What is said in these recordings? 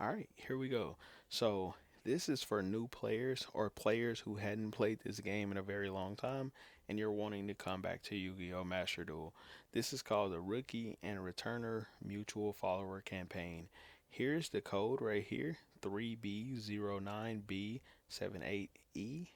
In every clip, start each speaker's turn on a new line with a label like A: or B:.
A: All right, here we go. So, this is for new players or players who hadn't played this game in a very long time and you're wanting to come back to Yu-Gi-Oh! Master Duel. This is called the Rookie and Returner Mutual Follower Campaign. Here's the code right here 3B09B78E.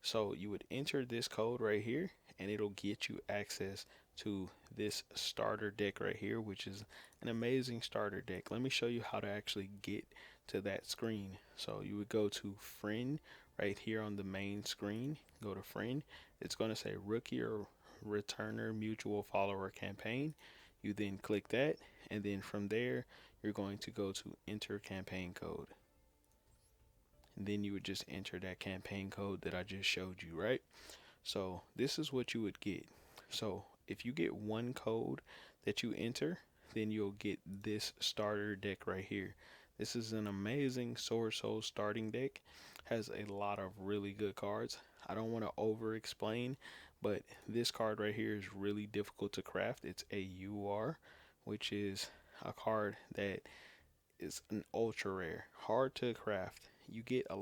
A: So, you would enter this code right here and it'll get you access to this starter deck right here, which is an amazing starter deck. Let me show you how to actually get to that screen. So you would go to friend right here on the main screen. Go to friend. It's going to say rookie or returner mutual follower campaign. You then click that, and then from there, you're going to go to enter campaign code. And then you would just enter that campaign code that I just showed you, right? So this is what you would get. So if you get one code that you enter, then you'll get this starter deck right here. This is an amazing Sword Soul starting deck. Has a lot of really good cards. I don't want to over explain, but this card right here is really difficult to craft. It's a UR, which is a card that is an ultra rare, hard to craft. You get a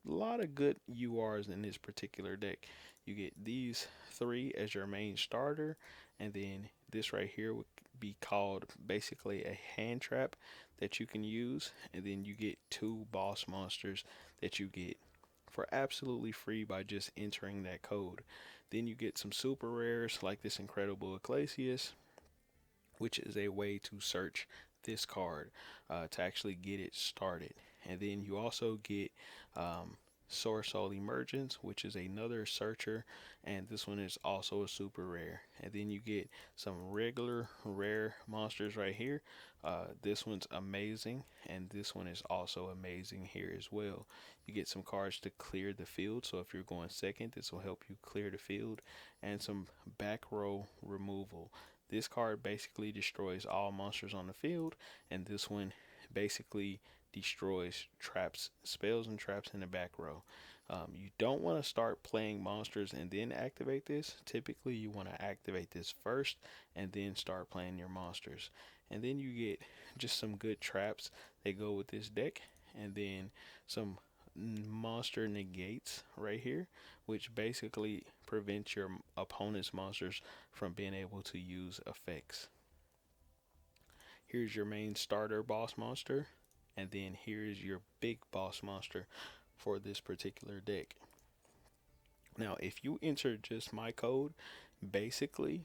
A: lot of good URs in this particular deck. You get these three as your main starter, and then this right here would be called basically a hand trap that you can use, and then you get two boss monsters that you get for absolutely free by just entering that code. Then you get some super rares like this incredible Ecclesias, which is a way to search this card to actually get it started. And then you also get Source Soul Emergence, which is another searcher, and this one is also a super rare. And then you get some regular rare monsters right here. This one's amazing, and this one is also amazing here as well. You get some cards to clear the field, so if you're going second, this will help you clear the field, and some back row removal. This card basically destroys all monsters on the field, and this one basically destroys traps, spells, and traps in the back row. You don't want to start playing monsters and then activate this. Typically, you want to activate this first and then start playing your monsters. And then you get just some good traps that go with this deck, and then some monster negates right here, which basically prevents your opponent's monsters from being able to use effects. Here's your main starter boss monster, and then here's your big boss monster for this particular deck. Now, if you enter just my code, basically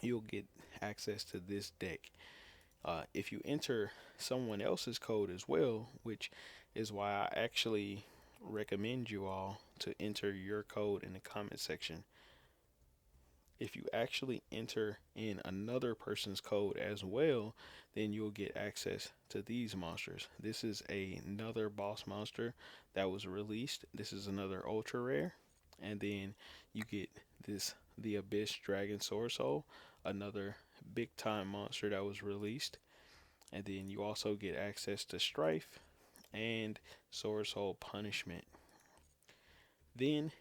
A: you'll get access to this deck. If you enter someone else's code as well, which is why I actually recommend you all to enter your code in the comment section. If you actually enter in another person's code as well, then you'll get access to these monsters. This is another boss monster that was released. This is another ultra rare. And then you get this the Abyss Dragon Sword Soul, another big time monster that was released. And then you also get access to Strife and Sword Soul Punishment. Then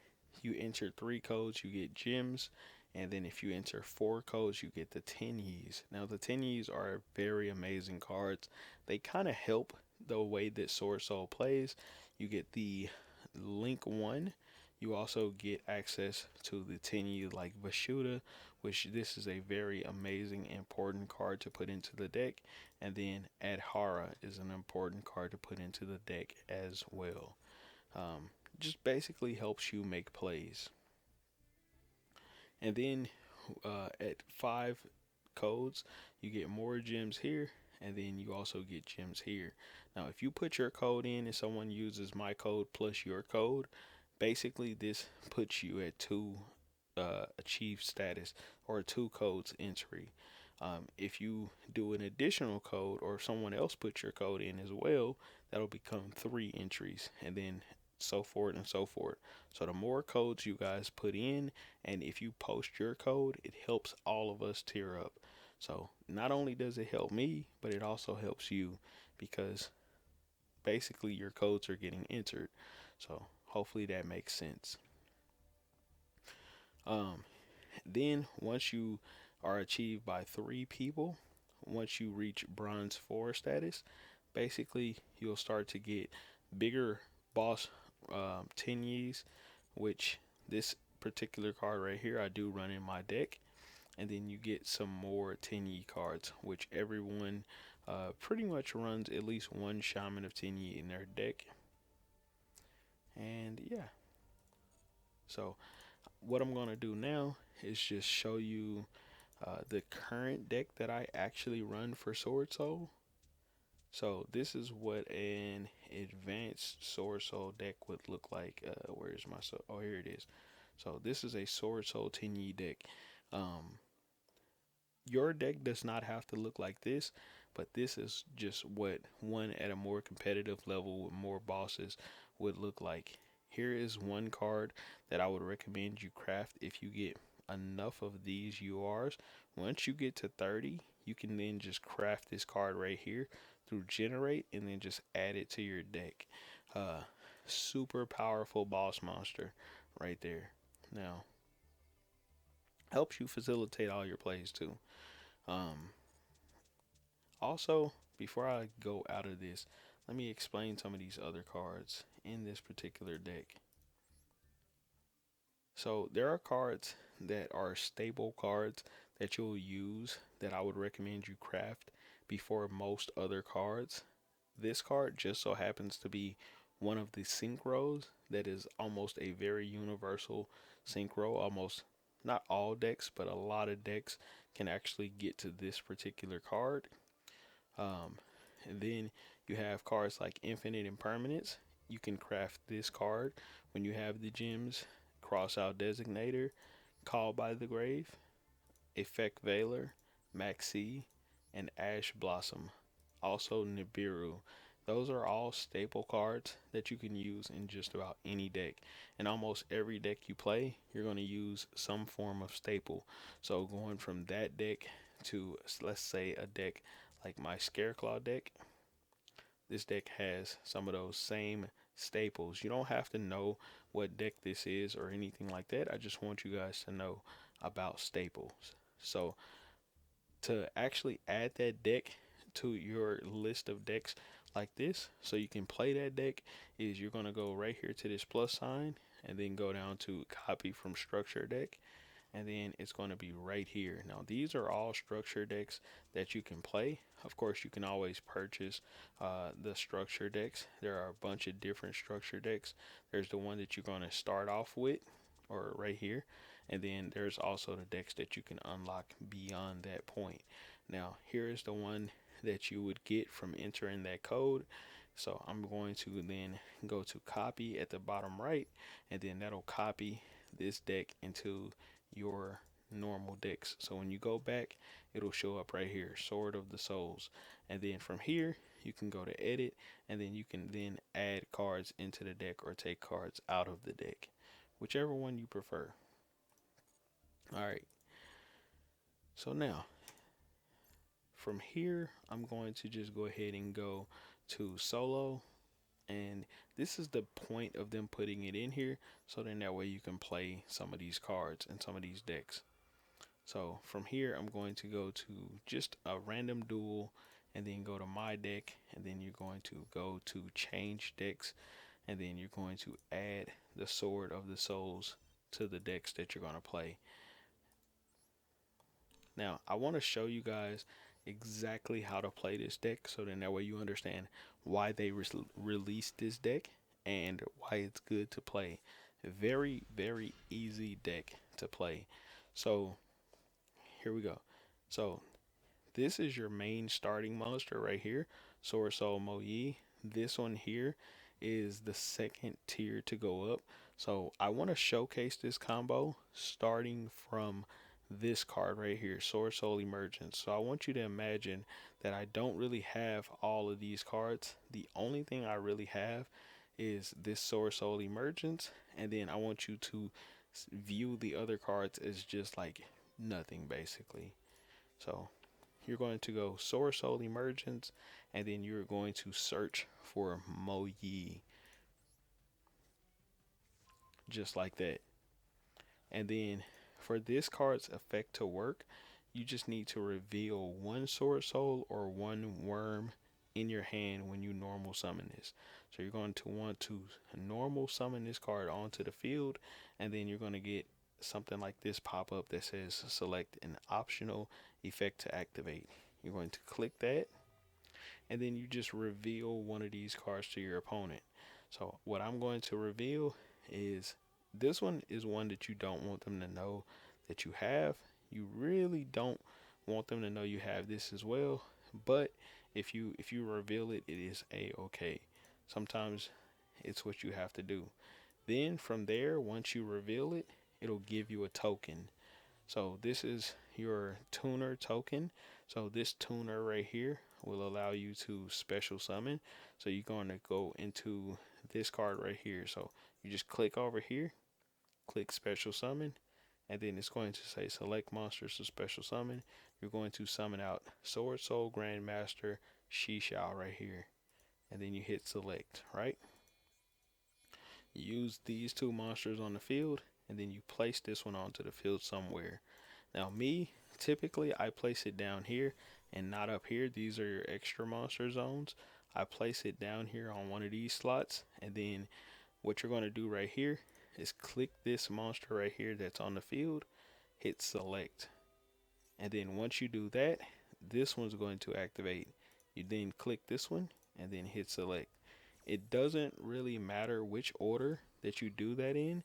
A: you enter three codes, you get gems, and then if you enter four codes, you get the 10 Ys. Now, the 10 Ys are very amazing cards. They kind of help the way that Sword Soul plays. You get the Link 1. You also get access to the 10 Y like Vashuda, which this is a very amazing, important card to put into the deck. And then Adhara is an important card to put into the deck as well. Just basically helps you make plays. And then at five codes, you get more gems here, and then you also get gems here. Now, if you put your code in and someone uses my code plus your code, basically this puts you at two achieve status or two codes entry. If you do an additional code or someone else puts your code in as well, that'll become three entries, and then so forth and so forth. So the more codes you guys put in, and if you post your code, it helps all of us tier up. So not only does it help me, but it also helps you because basically your codes are getting entered. So hopefully that makes sense. Um, then once you are achieved by three people, once you reach bronze 4 status, basically you'll start to get bigger boss 10 Ys, which this particular card right here I do run in my deck. And then you get some more 10 Yi cards, which everyone pretty much runs at least one Shaman of 10 Yi in their deck. And yeah, so what I'm going to do now is just show you the current deck that I actually run for Sword Soul. So this is what an advanced Sword Soul deck would look like. Where's my soul? Oh, here it is. So this is a Sword Soul 10 Yi deck. Your deck does not have to look like this, but this is just what one at a more competitive level with more bosses would look like. Here is one card that I would recommend you craft if you get enough of these URs. Once you get to 30, you can then just craft this card right here through generate and then just add it to your deck. Super powerful boss monster right there. Now, helps you facilitate all your plays too. Um, Also, before I go out of this, let me explain some of these other cards in this particular deck. So there are cards that are stable cards that you'll use that I would recommend you craft before most other cards. This card just so happens to be one of the synchros that is almost a very universal synchro. Almost not all decks, but a lot of decks can actually get to this particular card. And then you have cards like Infinite Impermanence. You can craft this card when you have the gems. Cross out Designator, Call by the Grave, Effect Veiler, Maxi, and Ash Blossom. Also Nibiru. Those are all staple cards that you can use in just about any deck. In almost every deck you play, you're going to use some form of staple. So going from that deck to, let's say, a deck like my Scareclaw deck, this deck has some of those same staples. You don't have to know what deck this is or anything like that. I just want you guys to know about staples. So to actually add that deck to your list of decks like this so you can play that deck is you're going to go right here to this plus sign and then go down to copy from structure deck, and then it's going to be right here. Now these are all structure decks that you can play. Of course, you can always purchase the structure decks. There are a bunch of different structure decks. There's the one that you're going to start off with, or right here, and then there's also the decks that you can unlock beyond that point. Now here is the one that you would get from entering that code. So I'm going to then go to copy at the bottom right, and then that'll copy this deck into your normal decks. So when you go back, it'll show up right here, Sword of the Souls. And then from here, you can go to edit, and then you can then add cards into the deck or take cards out of the deck, whichever one you prefer. All right. So now from here, I'm going to just go ahead and go to solo. And this is the point of them putting it in here, so then that way you can play some of these cards and some of these decks. So from here, I'm going to go to just a random duel and then go to my deck, and then you're going to go to change decks, and then you're going to add the Sword of the Souls to the decks that you're going to play. Now, I want to show you guys exactly how to play this deck, so then that way you understand why they released this deck and why it's good to play. Very, very easy deck to play. So here we go. So this is your main starting monster right here, Sword Soul Mo Yi. This one here is the second tier to go up. So I want to showcase this combo starting from this card right here, Sword Soul Emergence. So I want you to imagine that I don't really have all of these cards. The only thing I really have is this Sword Soul Emergence, and then I want you to view the other cards as just like nothing basically. So you're going to go Sword Soul Emergence, and then you're going to search for Mo Yi, just like that. And then for this card's effect to work, you just need to reveal one Sword Soul or one Worm in your hand when you normal summon this. So you're going to want to normal summon this card onto the field, and then you're going to get something like this pop up that says select an optional effect to activate. You're going to click that, and then you just reveal one of these cards to your opponent. So what I'm going to reveal is this one is one that you don't want them to know that you have. You really don't want them to know you have this as well. But if you reveal it, it is a-okay. Sometimes it's what you have to do. Then from there, once you reveal it, it'll give you a token. So this is your tuner token. So this tuner right here will allow you to special summon. So you're going to go into this card right here. So you just click over here, click special summon, and then it's going to say select monsters to special summon. You're going to summon out Sword Soul Grandmaster Shishao right here. And then you hit select, right? You use these two monsters on the field, and then you place this one onto the field somewhere. Now me, typically I place it down here and not up here. These are your extra monster zones. I place it down here on one of these slots, and then what you're going to do right here is click this monster right here that's on the field, hit select. And then once you do that, this one's going to activate. You then click this one and then hit select. It doesn't really matter which order that you do that in,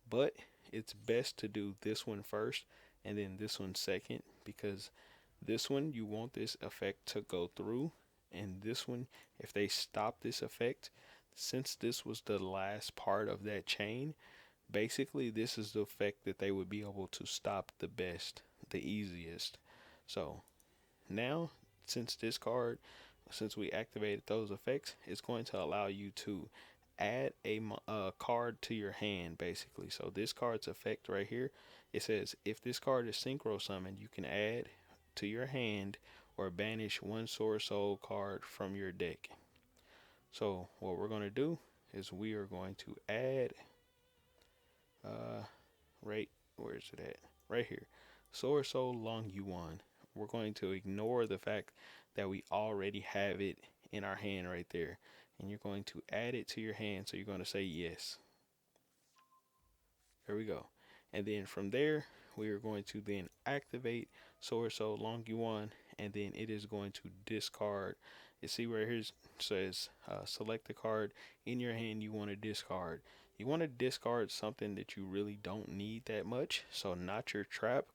A: but it's best to do this one first and then this one second, because this one you want this effect to go through, and this one, if they stop this effect, since this was the last part of that chain, basically this is the effect that they would be able to stop the best, the easiest. So now, since we activated those effects, it's going to allow you to add a card to your hand, basically. So this card's effect right here, it says if this card is synchro summoned, you can add to your hand or banish one Sword Soul card from your deck. So what we're going to do is we are going to add, right, where is it at? Right here, Sword Soul Long Yuan. We're going to ignore the fact that we already have it in our hand right there. And you're going to add it to your hand. So you're going to say yes. There we go. And then from there, we are going to then activate Sword Soul Long Yuan. And then it is going to discard. You see where here says select the card in your hand you want to discard. You want to discard something that you really don't need that much. So not your trap,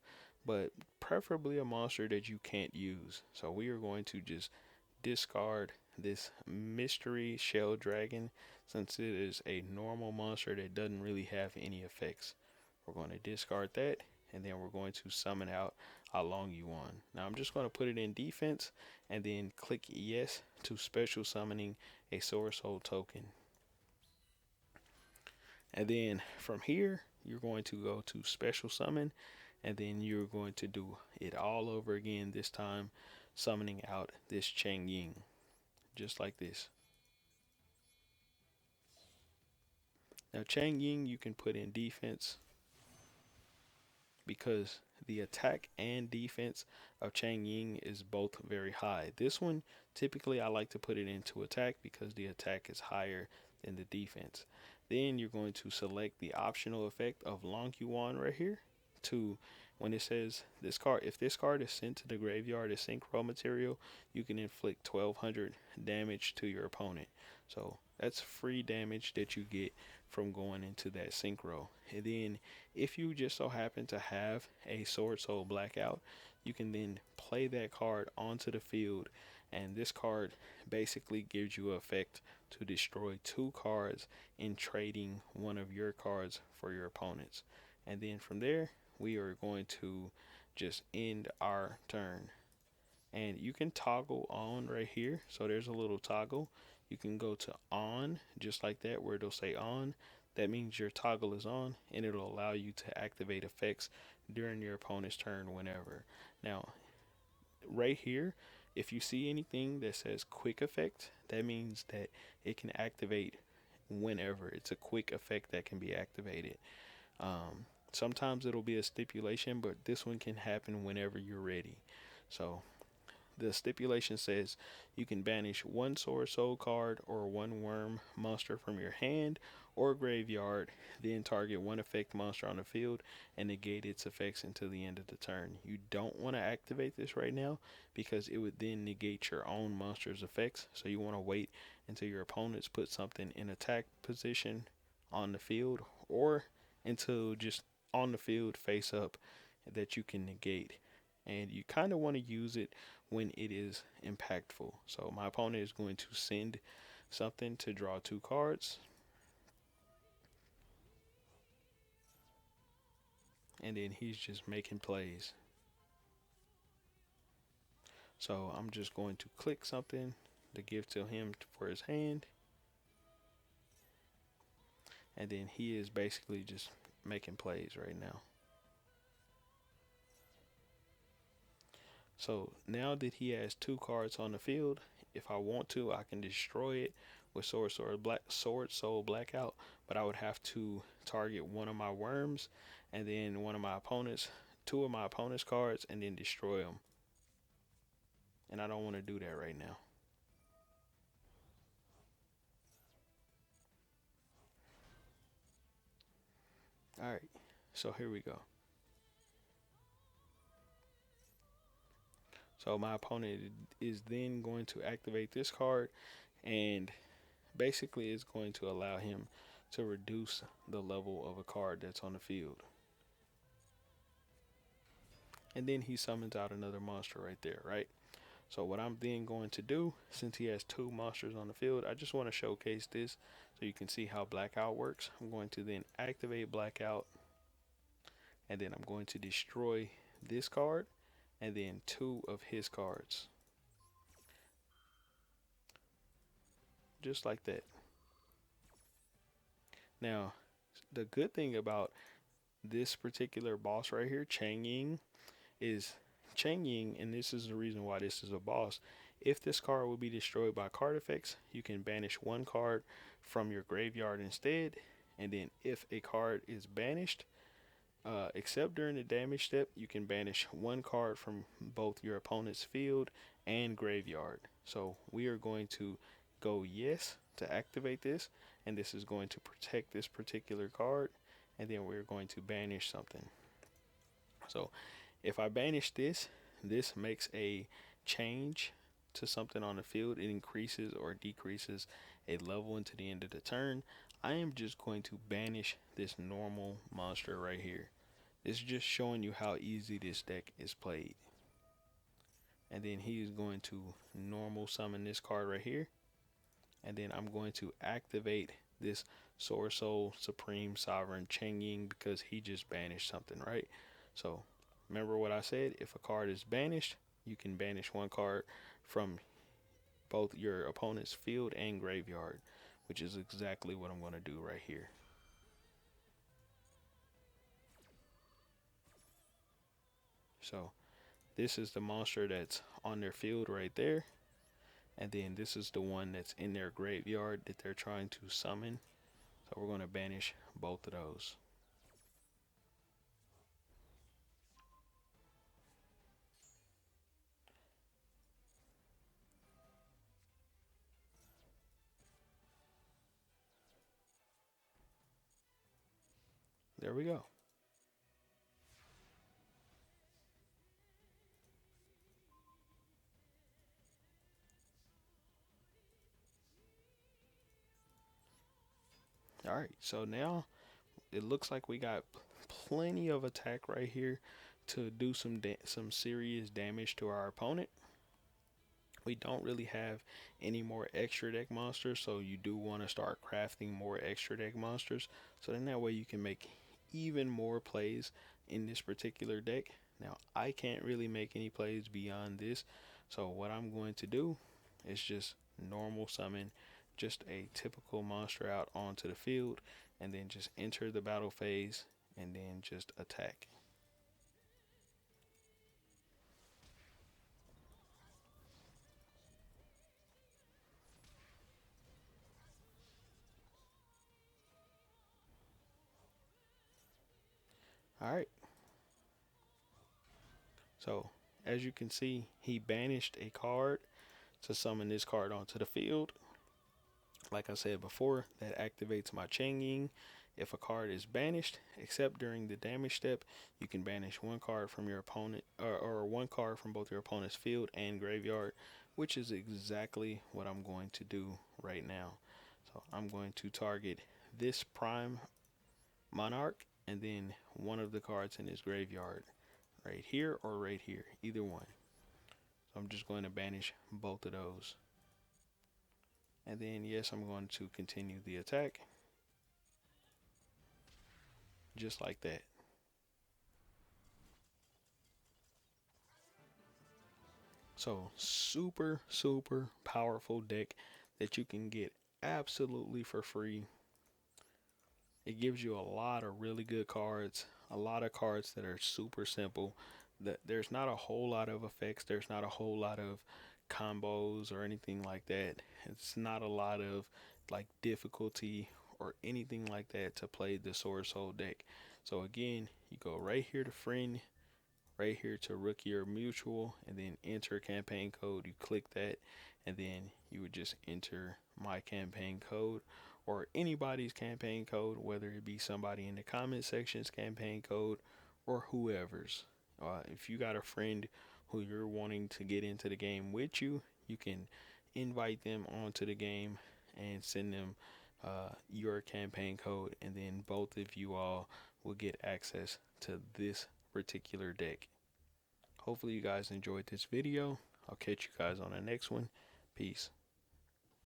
A: but preferably a monster that you can't use. So we are going to just discard this mystery shell dragon, since it is a normal monster that doesn't really have any effects. We're going to discard that, and then we're going to summon out a Long Yuan. Now I'm just going to put it in defense and then click yes to special summoning a Sword Soul token. And then from here, you're going to go to special summon, and then you're going to do it all over again, this time summoning out this Chang Ying, just like this. Now Chang Ying you can put in defense, because the attack and defense of Chang Ying is both very high. This one, typically I like to put it into attack because the attack is higher than the defense. Then you're going to select the optional effect of Long Yuan right here, to when it says this card, if this card is sent to the graveyard as synchro material, you can inflict 1200 damage to your opponent. So that's free damage that you get from going into that synchro. And then if you just so happen to have a Sword Soul Blackout, you can then play that card onto the field, and this card basically gives you an effect to destroy 2 cards in trading one of your cards for your opponent's. And then from there, we are going to just end our turn. And you can toggle on right here. So there's a little toggle. You can go to on, just like that, where it'll say on. That means your toggle is on, and it'll allow you to activate effects during your opponent's turn whenever. Now, right here, if you see anything that says quick effect, that means that it can activate whenever. It's a quick effect that can be activated. Sometimes it'll be a stipulation, but this one can happen whenever you're ready. So The stipulation says you can banish one Sword Soul card or one worm monster from your hand or graveyard, then target one effect monster on the field and negate its effects until the end of the turn. You don't want to activate this right now because it would then negate your own monster's effects. So you want to wait until your opponents put something in attack position on the field, or until just on the field face up that you can negate. And you kind of want to use it when it is impactful. So my opponent is going to send something to draw 2 cards, and then he's just making plays. So I'm just going to click something to give to him for his hand, and then he is basically just making plays right now. So now that he has 2 cards on the field, if I want to, I can destroy it with Sword Soul Blackout, but I would have to target one of my worms and then one of my opponents, 2 of my opponent's cards, and then destroy them. And I don't want to do that right now. All right, so here we go. So my opponent is then going to activate this card, and basically it's going to allow him to reduce the level of a card that's on the field. And then he summons out another monster right there, right? So what I'm then going to do, since he has 2 monsters on the field, I just want to showcase this so you can see how Blackout works. I'm going to then activate Blackout, and then I'm going to destroy this card and then 2 of his cards. Just like that. Now, the good thing about this particular boss right here, is Chang Ying, and this is the reason why this is a boss. If this card will be destroyed by card effects, you can banish 1 card from your graveyard instead. And then if a card is banished, except during the damage step, you can banish 1 card from both your opponent's field and graveyard. So we are going to go yes to activate this, and this is going to protect this particular card, and then we're going to banish something. So if I banish this, this makes a change to something on the field. It increases or decreases a level into the end of the turn. I am just going to banish this normal monster right here. It's just showing you how easy this deck is played. And then he is going to normal summon this card right here. And then I'm going to activate this Sword Soul Supreme Sovereign Cheng Ying because he just banished something, right? So remember what I said, if a card is banished, you can banish 1 card from both your opponent's field and graveyard, which is exactly what I'm going to do right here. So this is the monster that's on their field right there, and then this is the one that's in their graveyard that they're trying to summon. So we're going to banish both of those. There we go. All right, so now it looks like we got plenty of attack right here to do some serious damage to our opponent. We don't really have any more extra deck monsters, so you do want to start crafting more extra deck monsters, so then that way you can make even more plays in this particular deck. Now I can't really make any plays beyond this, so what I'm going to do is just normal summon just a typical monster out onto the field, and then just enter the battle phase and then just attack. All right, so as you can see, he banished a card to summon this card onto the field. Like I said before, that activates my changing. If a card is banished, except during the damage step, you can banish one card from your opponent, or one card from both your opponent's field and graveyard, which is exactly what I'm going to do right now. So I'm going to target this Prime Monarch and then one of the cards in his graveyard, right here or right here, either one. So I'm just going to banish both of those. And then yes, I'm going to continue the attack just like that. So super powerful deck that you can get absolutely for free. It gives you a lot of really good cards, a lot of cards that are super simple. That there's not a whole lot of effects, there's not a whole lot of combos or anything like that. It's not a lot of like difficulty or anything like that to play the Sword Soul deck. So again, you go right here to friend, right here to rookie or mutual, and then enter campaign code. You click that, and then you would just enter my campaign code or anybody's campaign code, whether it be somebody in the comment section's campaign code or whoever's. If you got a friend who you're wanting to get into the game with you, you can invite them onto the game and send them your campaign code, and then both of you all will get access to this particular deck. Hopefully you guys enjoyed this video. I'll catch you guys on the next one. Peace.